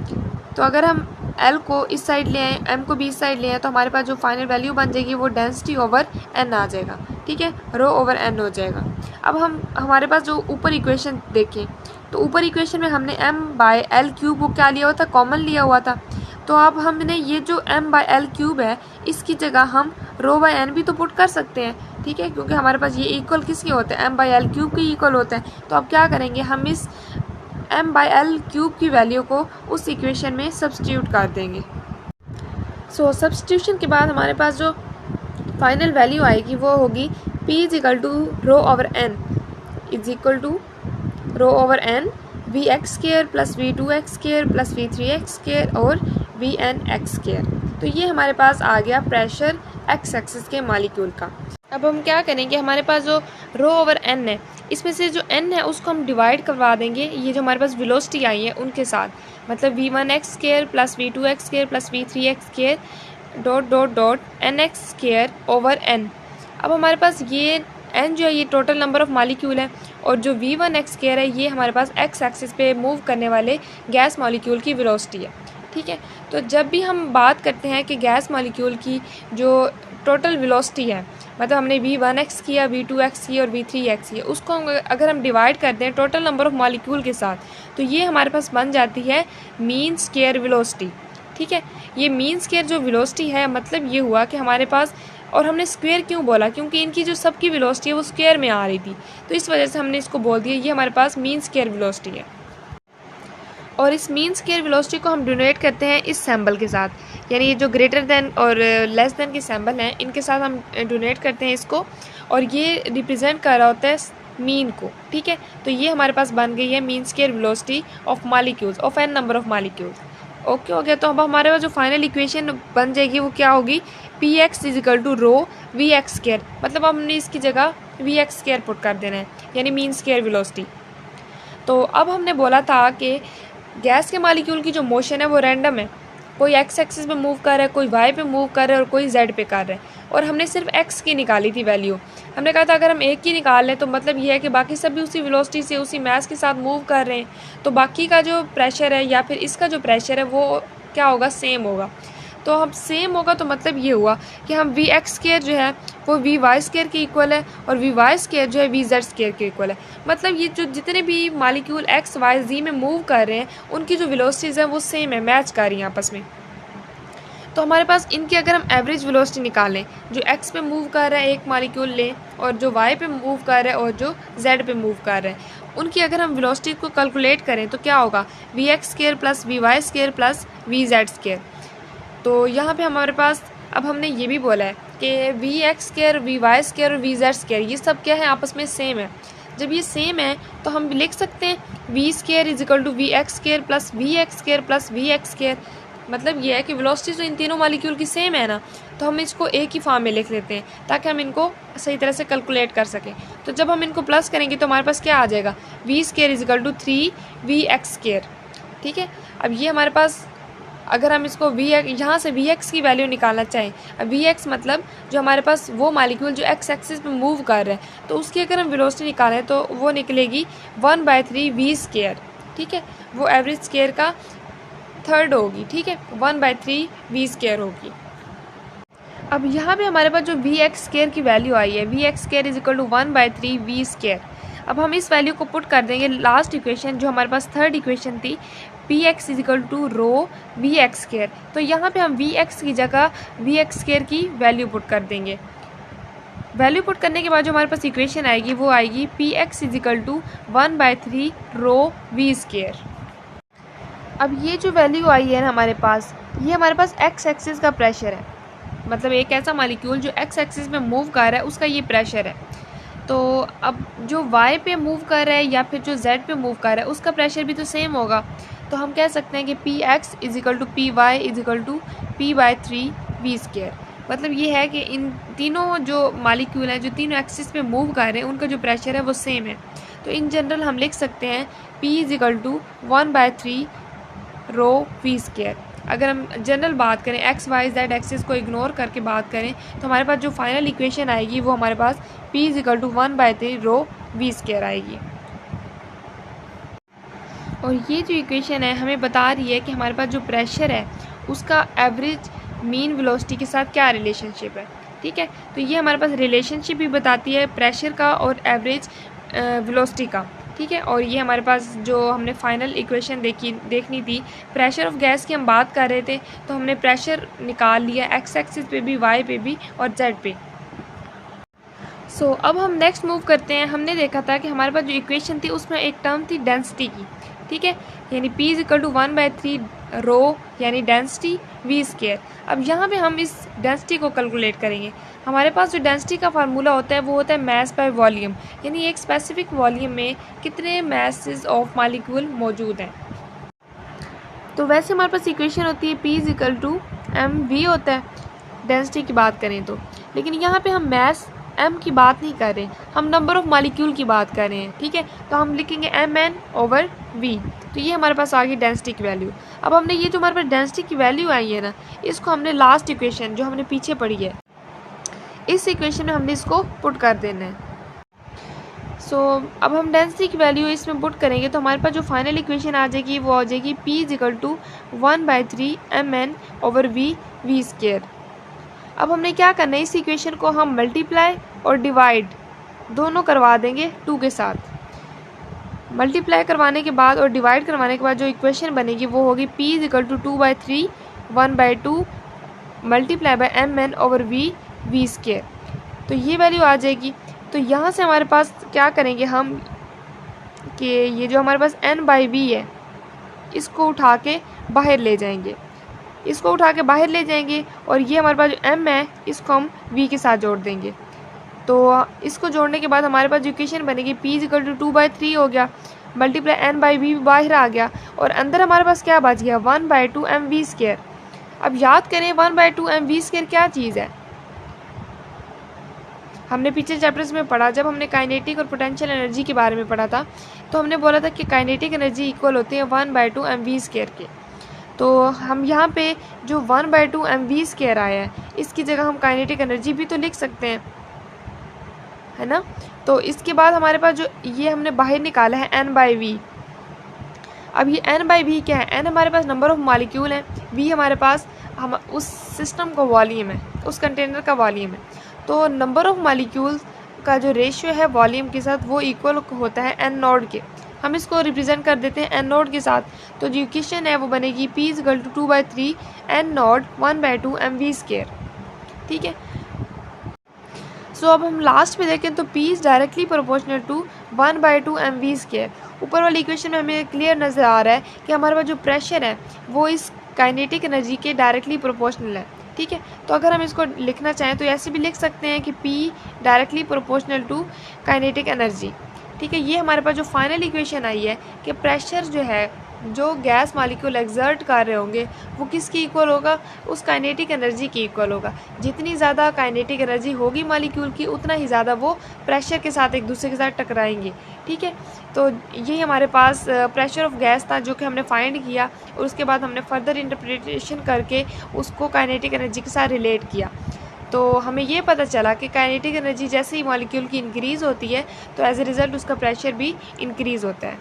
तो अगर हम L को इस साइड ले आए, M को भी इस साइड ले आए, तो हमारे पास जो फाइनल वैल्यू बन जाएगी वो डेंसिटी ओवर N आ जाएगा, ठीक है, रो ओवर N हो जाएगा। अब हमारे पास जो ऊपर इक्वेशन देखें तो ऊपर इक्वेशन में हमने M बाय L³ को क्या लिया हुआ था, कॉमन लिया हुआ था। तो अब हमने ये जो M बाय L³ है इसकी जगह हम रो बाय N भी तो पुट कर सकते हैं, ठीक है, क्योंकि हमारे पास ये इक्वल किसके होते हैं, M बाय L³ के इक्वल होते हैं। तो अब क्या करेंगे, हम इस m बाई L³ की वैल्यू को उस इक्वेशन में सब्स्टिट्यूट कर देंगे। सब्स्टिट्यूशन के बाद हमारे पास जो फाइनल वैल्यू आएगी वो होगी P is equal to rho over N is equal to rho over N Vx² plus V2x² plus V3x² और Vnx²। तो ये हमारे पास आ गया प्रेशर x एक्सिस के मॉलिक्यूल का। अब हम क्या करेंगे, हमारे पास जो रो ओवर n है इसमें से जो n है उसको हम डिवाइड करवा देंगे ये जो हमारे पास वेलोसिटी आई है उनके साथ, मतलब V1x² plus V2x² plus V3x² dot dot dot nx² over n। अब हमारे पास ये n जो है ये टोटल नंबर ऑफ़ मॉलिक्यूल है, और जो v1x स्क्वायर है ये हमारे पास x एक्सिस पे मूव करने वाले गैस मॉलिक्यूल की वेलोसिटी है। ठीक है, तो जब भी हम बात करते हैं कि गैस मॉलिक्यूल की जो टोटल वेलोसिटी है, मतलब हमने v1x किया, v2x किया और v3x किया, उसको अगर हम डिवाइड करते हैं टोटल नंबर ऑफ़ मॉलिक्यूल के साथ, तो ये हमारे पास बन जाती है मीन स्क्वायर वेलोसिटी। ठीक है, ये मीन स्क्वायर जो वेलोसिटी है, मतलब ये हुआ कि हमारे पास, और हमने स्क्वायर क्यों बोला, क्योंकि इनकी जो सबकी वेलोसिटी है वो स्क्वायर में आ रही थी, तो इस वजह से हमने इसको बोल दिया ये हमारे पास मीन स्क्वायर वेलोसिटी है। और इस मीन स्क्वायर वेलोसिटी को हम डिनोट करते हैं इस सिंबल के साथ, यानी ये जो ग्रेटर देन और लेस देन के सिंबल हैं इनके साथ हम डिनोट करते हैं इसको, और ये रिप्रेजेंट कर रहा होता है मीन को। ठीक है, तो ये हमारे पास बन गई है mean square velocity of molecules of N number of molecules. Okay हो गया, तो अब हमारे पास जो फाइनल इक्वेशन बन जाएगी वो क्या होगी, P X is equal to rho V X square, मतलब हमने इसकी जगह वी एक्स स्क्वायर पुट कर देना है, यानी मीन स्क्वायर वेलोसिटी। तो अब हमने बोला था कि गैस के मॉलिक्यूल की जो मोशन है वो रैंडम है, कोई एक्स एक्सिस पे मूव कर रहा है, कोई वाई पे मूव कर रहा है और कोई जेड पे कर रहा है, और हमने सिर्फ एक्स की निकाली थी वैल्यू। हमने कहा था अगर हम एक की निकाल लें तो मतलब ये है कि बाकी सब भी उसी वेलोसिटी से उसी मास के साथ मूव कर रहे हैं, तो बाकी का जो प्रेशर है या फिर इसका जो प्रेशर है वो क्या होगा, सेम होगा। तो हम सेम होगा तो मतलब ये हुआ कि हम वी एक्स स्क्वायर जो है वो वी वाई स्क्वायर के इक्वल है, और वी वाई स्क्वायर जो है वी जेड स्क्वायर के इक्वल है। मतलब ये जो जितने भी मॉलिक्यूल एक्स वाई जी में मूव कर रहे हैं उनकी जो वेलोसिटीज़ हैं वो सेम है, मैच कर रही हैं आपस में। तो हमारे पास इनकी अगर हम एवरेज वेलोसिटी निकालें, जो एक्स पे मूव कर रहा है एक मॉलिक्यूल लें, और जो वाई पे मूव कर रहा है और जो जेड पे मूव कर रहा है, उनकी अगर हम वेलोसिटी को कैलकुलेट करें तो क्या होगा, V X square plus V Y square plus V Z square. तो यहाँ पे हमारे पास अब हमने ये भी बोला है कि V X square V Y square और वी जेड स्क्वायर ये सब क्या है, आपस में सेम है। जब ये सेम है तो हम लिख सकते हैं V square is equal to V X square plus V X square plus V X square. मतलब ये है कि वेलोसिटी तो इन तीनों मॉलिक्यूल की सेम है ना, तो हम इसको एक ही फॉर्म में लिख लेते हैं ताकि हम इनको सही तरह से कैलकुलेट कर सकें। तो जब हम इनको प्लस करेंगे तो हमारे पास क्या आ जाएगा, V square is equal to 3 V X square. ठीक है, अब ये हमारे पास अगर हम इसको वी यहाँ से वी एक्स की वैल्यू निकालना चाहें, अब वी एक्स मतलब जो हमारे पास वो मॉलिक्यूल जो एक्स एक्सिस पे मूव कर रहे हैं, तो उसकी अगर हम वेलोसिटी निकालें तो वो निकलेगी 1/3 वी स्क्वायर। ठीक है, वो एवरेज स्क्वायर का थर्ड होगी। ठीक है, 1/3 वी स्क्वायर होगी। अब यहाँ पे हमारे पास जो वी एक्स स्क्वायर की वैल्यू आई है, V X square is equal to 1/3 V square. अब हम इस वैल्यू को पुट कर देंगे लास्ट इक्वेशन जो हमारे पास थर्ड इक्वेशन थी, P X is equal to rho V X square. तो यहाँ पे हम वी एक्स की जगह वी एक्स स्क्वायर की वैल्यू पुट कर देंगे। वैल्यू पुट करने के बाद जो हमारे पास इक्वेशन आएगी वो आएगी P X is equal to 1/3 rho V square. अब ये जो वैल्यू आई है ना हमारे पास, ये हमारे पास एक्स एक्सिस का प्रेशर है, मतलब एक ऐसा मॉलिक्यूल जो एक्स एक्सिस में मूव कर रहा है उसका ये प्रेशर है। तो अब जो वाई पे मूव कर रहा है या फिर जो जेड पे मूव कर रहा है उसका प्रेशर भी तो सेम होगा। तो हम कह सकते हैं कि P X is equal to P Y is equal to p/3 V square. मतलब ये है कि इन तीनों जो मॉलिक्यूल हैं जो तीनों एक्सिस पे मूव कर रहे हैं उनका जो प्रेशर है वो सेम है। तो इन जनरल हम लिख सकते हैं p is equal to 1/3 rho V square. अगर हम जनरल बात करें एक्स वाई जेड एक्सिस को इग्नोर करके बात करें तो हमारे पास जो फाइनल इक्वेशन आएगी वो हमारे पास p is equal to 1/3 rho V square आएगी। और ये जो इक्वेशन है हमें बता रही है कि हमारे पास जो प्रेशर है उसका एवरेज मीन वेलोसिटी के साथ क्या रिलेशनशिप है। ठीक है, तो ये हमारे पास रिलेशनशिप भी बताती है प्रेशर का और एवरेज वेलोसिटी का। ठीक है, और ये हमारे पास जो हमने फाइनल इक्वेशन देखनी थी, प्रेशर ऑफ गैस की हम बात कर रहे थे, तो हमने प्रेशर निकाल लिया एक्स एक्सिस पे भी, वाई पे भी और जेड पे। सो अब हम नेक्स्ट मूव करते हैं। हमने देखा था कि हमारे पास जो इक्वेशन थी उसमें एक टर्म थी डेंसिटी की। ठीक है, यानी p इज इक्वल टू 1/3 रो यानी डेंसिटी वी स्क्वायर। अब यहाँ पे हम इस डेंसिटी को कैलकुलेट करेंगे। हमारे पास जो डेंसिटी का फार्मूला होता है वो होता है मास बाय वॉल्यूम, यानी एक स्पेसिफिक वॉल्यूम में कितने मासेस ऑफ मॉलिक्यूल मौजूद हैं। तो वैसे हमारे पास इक्वेशन होती है p is equal to mv होता है डेंसिटी की बात करें तो, लेकिन यहाँ पे हम मास m की बात नहीं कर रहे, हम नंबर ऑफ मॉलिक्यूल की बात कर रहे हैं। ठीक है, तो हम लिखेंगे mn/v। तो ये हमारे पास आ गई डेंसिटी की वैल्यू। अब हमने ये जो हमारे पास डेंसिटी की वैल्यू आई है ना, इसको हमने लास्ट इक्वेशन जो हमने पीछे पढ़ी है इस इक्वेशन में हमने इसको पुट कर देना है। सो अब हम डेंसिटी की वैल्यू इसमें पुट करेंगे तो हमारे पास जो फाइनल इक्वेशन आ जाएगी वो आ जाएगी P इक्वल टू 1/3 mn/v²। अब हमने क्या करना है, इस इक्वेशन को हम मल्टीप्लाई और डिवाइड दोनों करवा देंगे 2 के साथ। मल्टीप्लाई करवाने के बाद और डिवाइड करवाने के बाद जो इक्वेशन बनेगी वो होगी P equal to 2/3 1/2 multiply by mn/v²। तो ये वैल्यू आ जाएगी। तो यहाँ से हमारे पास क्या करेंगे हम कि ये जो हमारे पास n/v है इसको उठा के बाहर ले जाएंगे, इसको उठा के बाहर ले जाएंगे और ये हमारे पास जो m है इसको हम v के साथ जोड़ देंगे। तो इसको जोड़ने के बाद हमारे पास जो इक्वेशन बनेगी P इक्वल टू 2/3 हो गया मल्टीप्लाई n/v बाहर आ गया और अंदर हमारे पास क्या बच गया 1/2 mv²। अब याद करें 1/2 mv² क्या चीज़ है, हमने पिछले चैप्टर्स में पढ़ा, जब हमने काइनेटिक और पोटेंशियल एनर्जी के बारे में पढ़ा था तो हमने बोला था कि काइनेटिक एनर्जी इक्वल होती है 1/2 mv² के। तो हम यहाँ पे जो 1/2 mv² आया है इसकी जगह हम काइनेटिक एनर्जी भी तो लिख सकते हैं, है ना। तो इसके बाद हमारे पास जो ये हमने बाहर निकाला है n/v। अब ये n/v क्या है, n हमारे पास नंबर ऑफ मॉलिक्यूल है, v हमारे पास हम उस सिस्टम का वॉल्यूम है, उस कंटेनर का वॉल्यूम है। तो नंबर ऑफ मॉलिक्यूल्स का जो रेशियो है वॉल्यूम के साथ वो इक्वल होता है n0 के। हम इसको रिप्रेजेंट कर देते हैं n0 के साथ। तो जो इक्वेशन है वो बनेगी P equal to 2/3 n0 1/2 mv²। ठीक है। सो अब हम लास्ट में देखें तो P is directly proportional to 1/2 mv²। ऊपर वाली इक्वेशन में हमें क्लियर नज़र आ रहा है कि हमारे पास जो प्रेशर है वो इस काइनेटिक एनर्जी के डायरेक्टली प्रोपोर्शनल है। ठीक है। तो अगर हम इसको लिखना चाहें तो ऐसे भी लिख सकते हैं कि P directly proportional to kinetic energy. ठीक है। ये हमारे पास जो फाइनल इक्वेशन आई है कि प्रेशर जो है जो गैस मॉलिक्यूल एक्सर्ट कर रहे होंगे वो किसकी इक्वल होगा, उस काइनेटिक एनर्जी की इक्वल होगा। जितनी ज़्यादा काइनेटिक एनर्जी होगी मॉलिक्यूल की उतना ही ज़्यादा वो प्रेशर के साथ एक दूसरे के साथ टकराएंगे। ठीक है। तो यही हमारे पास प्रेशर ऑफ गैस था जो कि हमने फाइंड किया और उसके बाद हमने फर्दर इंटरप्रिटेशन करके उसको काइनेटिक एनर्जी के साथ रिलेट किया। तो हमें ये पता चला कि काइनेटिक एनर्जी जैसे ही मॉलिक्यूल की इंक्रीज़ होती है तो एज ए रिज़ल्ट उसका प्रेशर भी इंक्रीज़ होता है।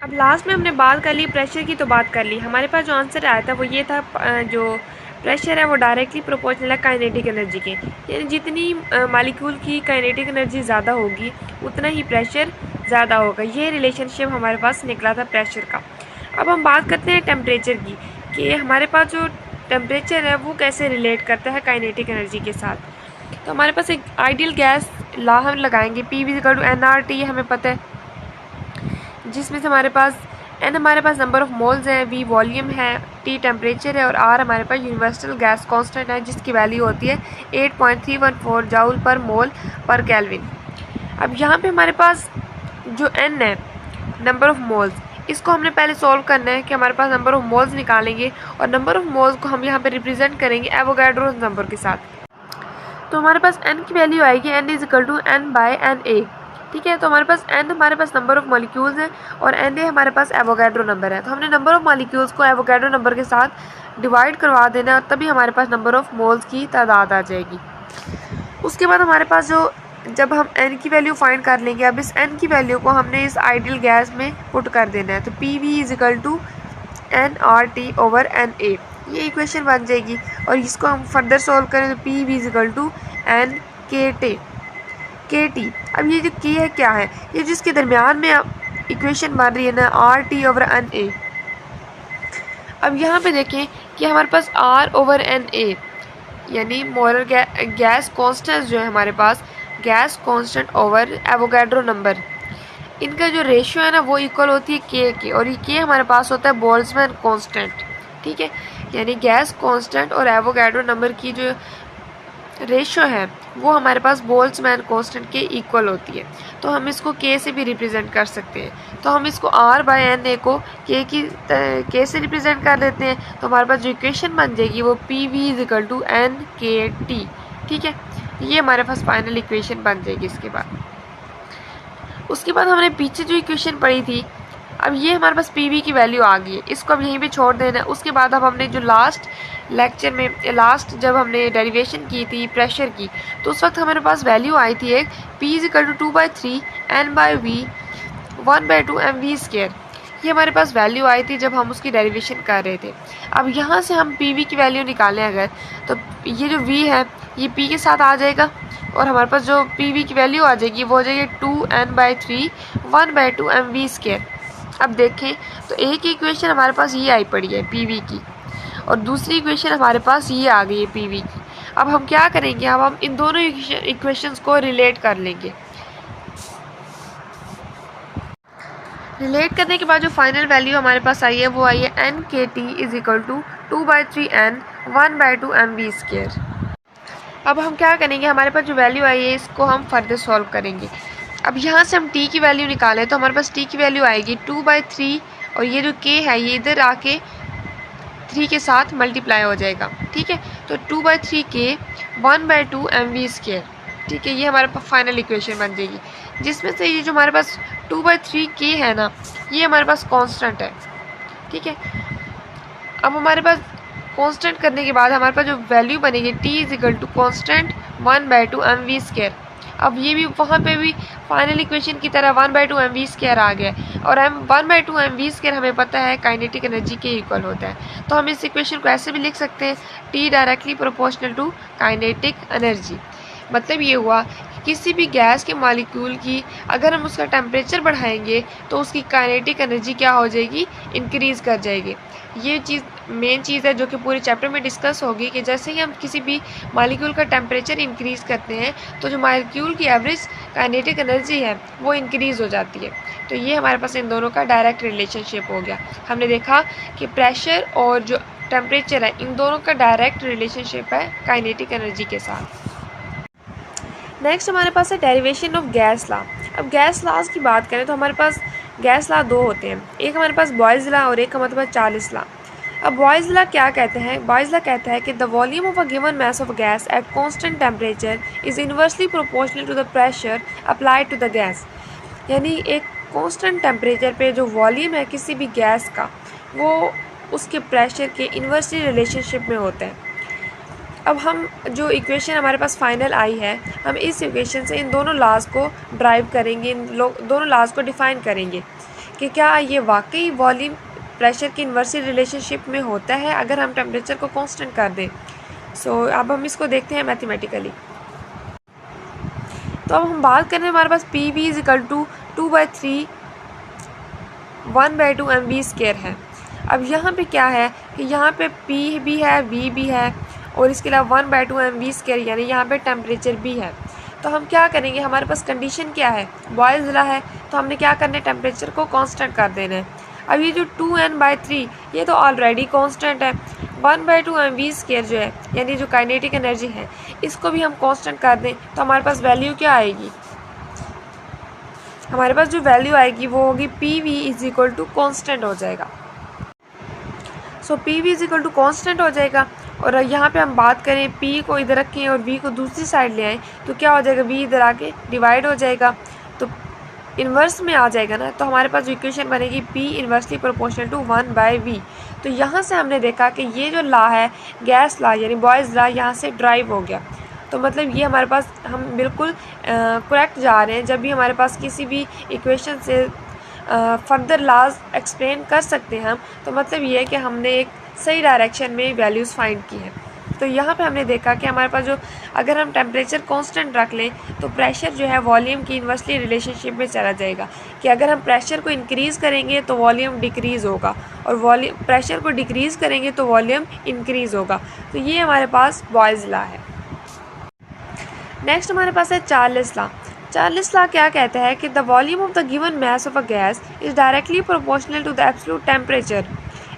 अब लास्ट में हमने बात कर ली प्रेशर की, तो बात कर ली हमारे पास जो आंसर आया था वो ये था, जो प्रेशर है वो डायरेक्टली प्रोपोर्शनल है काइनेटिक एनर्जी के। यानी जितनी मॉलिक्यूल की काइनेटिक एनर्जी ज़्यादा होगी उतना ही प्रेशर ज़्यादा होगा। ये रिलेशनशिप हमारे पास निकला था प्रेशर का। अब हम बात करते हैं टेम्परेचर की कि हमारे पास जो टेम्परेचर है वो कैसे रिलेट करता है काइनेटिक एनर्जी के साथ। तो हमारे पास एक आइडियल गैस लॉ हम लगाएंगे P इक्वल टू nRT, हमें पता है, जिसमें से हमारे पास n हमारे पास नंबर ऑफ मोल्स है, v वॉल्यूम है, t टेम्परेचर है और r हमारे पास यूनिवर्सल गैस कांस्टेंट है जिसकी वैल्यू होती है 8.314 जूल पर मोल पर केल्विन। अब यहाँ पे हमारे पास जो n है नंबर ऑफ मोल्स, इसको हमने पहले सॉल्व करना है कि हमारे पास नंबर ऑफ मोल्स निकालेंगे और नंबर ऑफ मोल्स को हम यहाँ पे रिप्रेजेंट करेंगे एवोगाड्रो नंबर के साथ। तो हमारे पास n की वैल्यू आएगी n is equal to n/Na। ठीक है। तो हमारे पास n हमारे पास नंबर ऑफ मॉलिक्यूल्स हैं और Na हमारे पास एवोगाड्रो नंबर है। तो हमने नंबर ऑफ मॉलिक्यूल्स को एवोगाड्रो नंबर के साथ डिवाइड करवा देना है और तभी हमारे पास नंबर ऑफ मोल्स की तादाद आ जाएगी। उसके बाद हमारे पास जो जब हम n की वैल्यू फाइंड कर लेंगे, अब इस n की वैल्यू को हमने इस आइडियल गैस में पुट कर देना है। तो PV is equal to nRT/Na, ये इक्वेशन बन जाएगी और इसको हम फर्दर सॉल्व करें तो PV is equal to NKT। अब ये जो K है क्या है, ये जिसके दरमियान में इक्वेशन बन रही है ना RT/Na। अब यहाँ पे देखें कि हमारे पास R/Na यानी मोलर गैस कांस्टेंट जो है हमारे पास gas constant over Avogadro number, इनका जो रेशियो है ना वो इक्वल होती है K के, और ये K हमारे पास होता है बोल्ट्जमैन कांस्टेंट। ठीक है। यानी गैस कांस्टेंट और एवोगाड्रो नंबर की जो रेशियो है वो हमारे पास बोल्ट्जमैन कांस्टेंट के इक्वल होती है। तो हम इसको K से भी रिप्रेजेंट कर सकते हैं। तो हम इसको R/Na को K से रिप्रेजेंट कर लेते हैं। तो हमारे पास जो इक्वेशन बन जाएगी वो PV is equal to NKT। ठीक है। ये हमारे पास फाइनल इक्वेशन बन जाएगी। उसके बाद हमने पीछे जो इक्वेशन पढ़ी थी अब ये हमारे पास पी वी की वैल्यू आ गई है, इसको अब यहीं पे छोड़ देना है। उसके बाद अब हमने जो लास्ट लेक्चर में जब हमने डेरिवेशन की थी प्रेशर की, तो उस वक्त हमारे पास वैल्यू आई थी एक P = 2/3 N/V 1/2 mv²। ये हमारे पास वैल्यू आई थी जब हम उसकी डेरिवेशन कर रहे थे। अब यहाँ से हम पी वी की वैल्यू निकालें अगर, तो ये जो v है ये p के साथ आ जाएगा और हमारे पास जो पी वी की वैल्यू आ जाएगी वो हो जाएगी 2n/3 1/2 mv²। अब देखें तो एक इक्वेशन हमारे पास ये आई पड़ी है पी वी की और दूसरी इक्वेशन हमारे पास ये आ गई है पी वी की। अब हम क्या करेंगे, अब हम इन दोनों इक्वेशंस को रिलेट कर लेंगे। रिलेट करने के बाद जो फाइनल वैल्यू हमारे पास आई है वो आई है NKT = 2/3n 1/2 mv²। अब हम क्या करेंगे, हमारे पास जो वैल्यू आई है इसको हम फर्दर सॉल्व करेंगे। अब यहाँ से हम t की वैल्यू निकालें तो हमारे पास t की वैल्यू आएगी 2/3 और ये जो k है ये इधर आके 3 के साथ मल्टीप्लाई हो जाएगा। ठीक है, तो 2/3k 1/2 mv²। ठीक है, ये हमारे पास फाइनल इक्वेशन बन जाएगी, जिसमें से ये जो हमारे पास 2/3k है ना, ये हमारे पास कांस्टेंट है। ठीक है, अब हमारे पास कांस्टेंट करने के बाद हमारे पास जो वैल्यू बनेगी t = कांस्टेंट 1/2 mv²। अब ये भी वहाँ पे भी फाइनल इक्वेशन की तरह 1/2 mv² आ गया और 1/2 mv² हमें पता है काइनेटिक एनर्जी के इक्वल होता है। तो हम इस इक्वेशन को ऐसे भी लिख सकते हैं t directly proportional to kinetic energy. मतलब ये हुआ कि किसी भी गैस के मॉलिक्यूल की अगर हम उसका टेम्परेचर बढ़ाएंगे तो उसकी काइनेटिक एनर्जी क्या हो जाएगी, इंक्रीज़ कर जाएगी। ये चीज़ मेन चीज़ है जो कि पूरे चैप्टर में डिस्कस होगी कि जैसे ही हम किसी भी मॉलिक्यूल का टेम्परेचर इंक्रीज़ करते हैं तो जो मॉलिक्यूल की एवरेज काइनेटिक एनर्जी है वो इंक्रीज़ हो जाती है। तो ये हमारे पास इन दोनों का डायरेक्ट रिलेशनशिप हो गया। हमने देखा कि प्रेशर और जो टेम्परेचर है इन दोनों का डायरेक्ट रिलेशनशिप है काइनेटिक एनर्जी के साथ। नेक्स्ट हमारे पास है डेरिवेशन ऑफ गैस लॉ। अब गैस लॉज की बात करें तो हमारे पास गैस लॉ दो होते हैं, एक हमारे पास बॉयज़ लॉ और एक हमारे पास चार्ल्स लॉ। अब बॉयज़ लॉ क्या कहते हैं, बॉयज़ लॉ कहता है कि the volume of a given mass of gas at constant temperature is inversely proportional to the pressure applied to the gas. यानी एक कांस्टेंट टेम्परेचर पे जो वॉल्यूम है किसी भी गैस का वो उसके प्रेशर के इन्वर्सली रिलेशनशिप में होता है। अब हम जो इक्वेशन हमारे पास फाइनल आई है, हम इस इक्वेशन से इन दोनों लॉज को ड्राइव करेंगे, दोनों लॉज को डिफ़ाइन करेंगे कि क्या ये वाकई वॉल्यूम प्रेशर की इन्वर्सली रिलेशनशिप में होता है अगर हम टेम्परेचर को कांस्टेंट कर दें। अब हम इसको देखते हैं मैथमेटिकली। तो अब हम बात करें हमारे पास PV = 2/3 1/2 mv² है। अब यहाँ पे क्या है कि यहाँ पे P भी है, V भी है और इसके अलावा 1/2 mv² यानी यहाँ पे टेम्परेचर भी है। तो हम क्या करेंगे, हमारे पास कंडीशन क्या है, बॉयज़ लॉ है, तो हमने क्या करना है, टेम्परेचर को कांस्टेंट कर देना है। अब ये जो 2n/3 ये तो ऑलरेडी कांस्टेंट है, 1/2 mv² जो है यानी जो काइनेटिक एनर्जी है इसको भी हम कांस्टेंट कर दें तो हमारे पास वैल्यू क्या आएगी, हमारे पास जो वैल्यू आएगी वो होगी PV = कांस्टेंट हो जाएगा। PV = कांस्टेंट हो जाएगा और यहाँ पे हम बात करें P को इधर रखें और V को दूसरी साइड ले आएँ तो क्या हो जाएगा, V इधर आके डिवाइड हो जाएगा तो इन्वर्स में आ जाएगा ना। तो हमारे पास जो इक्वेशन बनेगी P inversely proportional to 1/V। तो यहाँ से हमने देखा कि ये जो लॉ है गैस लॉ यानी बॉयज़ लॉ यहाँ से ड्राइव हो गया। तो मतलब ये हमारे पास हम बिल्कुल करेक्ट जा रहे हैं। जब भी हमारे पास किसी भी इक्वेशन से फर्दर लॉज एक्सप्लेन कर सकते हैं हम, तो मतलब ये है कि हमने एक सही डायरेक्शन में वैल्यूज़ फाइंड की है। तो यहाँ पे हमने देखा कि हमारे पास जो अगर हम टेम्परेचर कांस्टेंट रख लें तो प्रेशर जो है वॉल्यूम की इन्वर्सली रिलेशनशिप में चला जाएगा कि अगर हम प्रेशर को इंक्रीज़ करेंगे तो वॉल्यूम डिक्रीज़ होगा और प्रेशर को डिक्रीज़ करेंगे तो वॉल्यूम इंक्रीज़ होगा। तो ये हमारे पास बॉयज़ लॉ है। नेक्स्ट हमारे पास है चार्ल्स लॉ। चार्ल्स लॉ क्या कहता है कि the volume of the given mass of a gas is directly proportional to the absolute temperature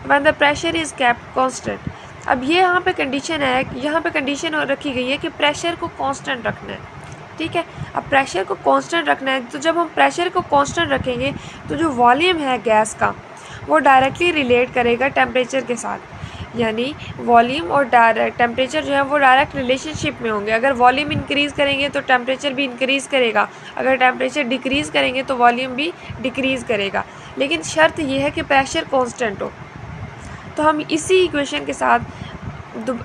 when the pressure is kept constant. अब ये यहाँ पे कंडीशन है, यहाँ पे कंडीशन रखी गई है कि प्रेशर को कांस्टेंट रखना है। ठीक है, अब प्रेशर को कांस्टेंट रखना है तो जब हम प्रेशर को कांस्टेंट रखेंगे तो जो वॉल्यूम है गैस का वो डायरेक्टली रिलेट करेगा टेम्परेचर के साथ। यानी वॉल्यूम और डायरेक्ट टेम्परेचर जो है वो डायरेक्ट रिलेशनशिप में होंगे। अगर वॉल्यूम इंक्रीज़ करेंगे तो टेम्परेचर भी इंक्रीज़ करेगा, अगर टेम्परेचर डिक्रीज़ करेंगे तो वॉल्यूम भी डिक्रीज़ करेगा, लेकिन शर्त यह है कि प्रेशर कांस्टेंट हो। तो हम इसी इक्वेशन के साथ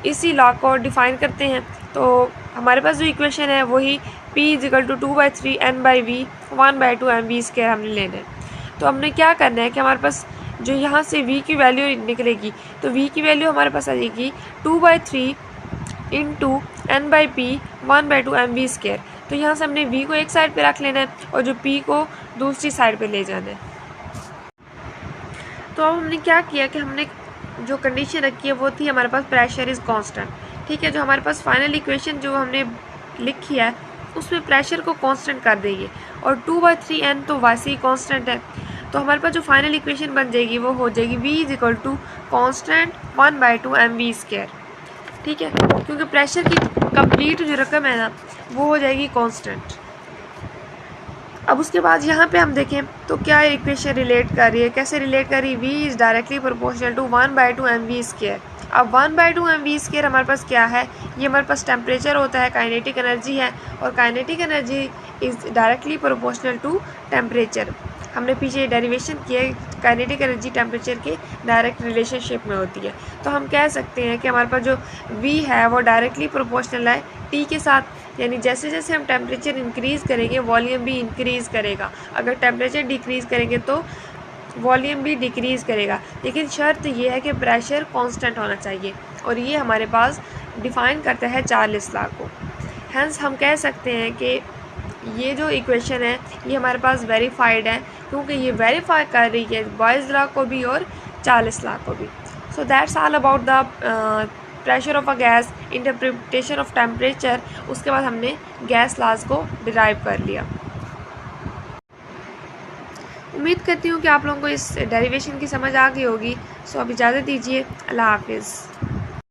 इसी लॉ को डिफ़ाइन करते हैं। तो हमारे पास जो इक्वेशन है वही P = 2/3 N/V 1/2 mv² हमने लेना है। तो हमने क्या करना है कि हमारे पास जो यहाँ से V की वैल्यू निकलेगी, तो V की वैल्यू हमारे पास आ जाएगी 2/3 × N/P 1/2 mv²। तो यहाँ से हमने V को एक साइड पे रख लेना है और जो P को दूसरी साइड पे ले जाना है। तो अब हमने क्या किया कि हमने जो कंडीशन रखी है वो थी हमारे पास प्रेशर इज़ कांस्टेंट। ठीक है, जो हमारे पास फाइनल इक्वेशन जो हमने लिखी है उसमें प्रेशर को कांस्टेंट कर देंगे और 2/3 N तो वैसे ही कांस्टेंट है। तो हमारे पास जो फाइनल इक्वेशन बन जाएगी वो हो जाएगी V = कांस्टेंट 1/2 mv²। ठीक है, क्योंकि प्रेशर की कंप्लीट जो रकम है ना वो हो जाएगी कांस्टेंट। अब उसके बाद यहाँ पे हम देखें तो क्या इक्वेशन रिलेट कर रही है, कैसे रिलेट कर रही है, V is directly proportional to 1/2 mv²। अब 1/2 mv² हमारे पास क्या है, ये हमारे पास टेम्परेचर होता है, काइनेटिक एनर्जी है, और kinetic energy is directly proportional to temperature. हमने पीछे डेरिवेशन किया है, काइनेटिक एनर्जी टेम्परेचर के डायरेक्ट रिलेशनशिप में होती है। तो हम कह सकते हैं कि हमारे पास जो V है वो डायरेक्टली प्रोपोर्शनल है T के साथ, यानी जैसे जैसे हम टेम्परेचर इंक्रीज़ करेंगे वॉल्यूम भी इंक्रीज़ करेगा, अगर टेम्परेचर डिक्रीज़ करेंगे तो वॉल्यूम भी डिक्रीज़ करेगा, लेकिन शर्त ये है कि प्रेशर कांस्टेंट होना चाहिए, और ये हमारे पास डिफ़ाइन करता है चार्ल्स लॉ को। हैंस हम कह सकते हैं कि ये जो इक्वेशन है ये हमारे पास वेरीफाइड है, क्योंकि ये वेरीफाई कर रही है बॉयज़ लॉ को भी और चार्ल्स लॉ को भी। So that's all about the pressure of a gas, interpretation of temperature. उसके बाद हमने गैस लॉज को डिराइव कर लिया। उम्मीद करती हूँ कि आप लोगों को इस डेरिवेशन की समझ आ गई होगी। सो अब इजाज़त दीजिए, अल्लाह हाफिज़।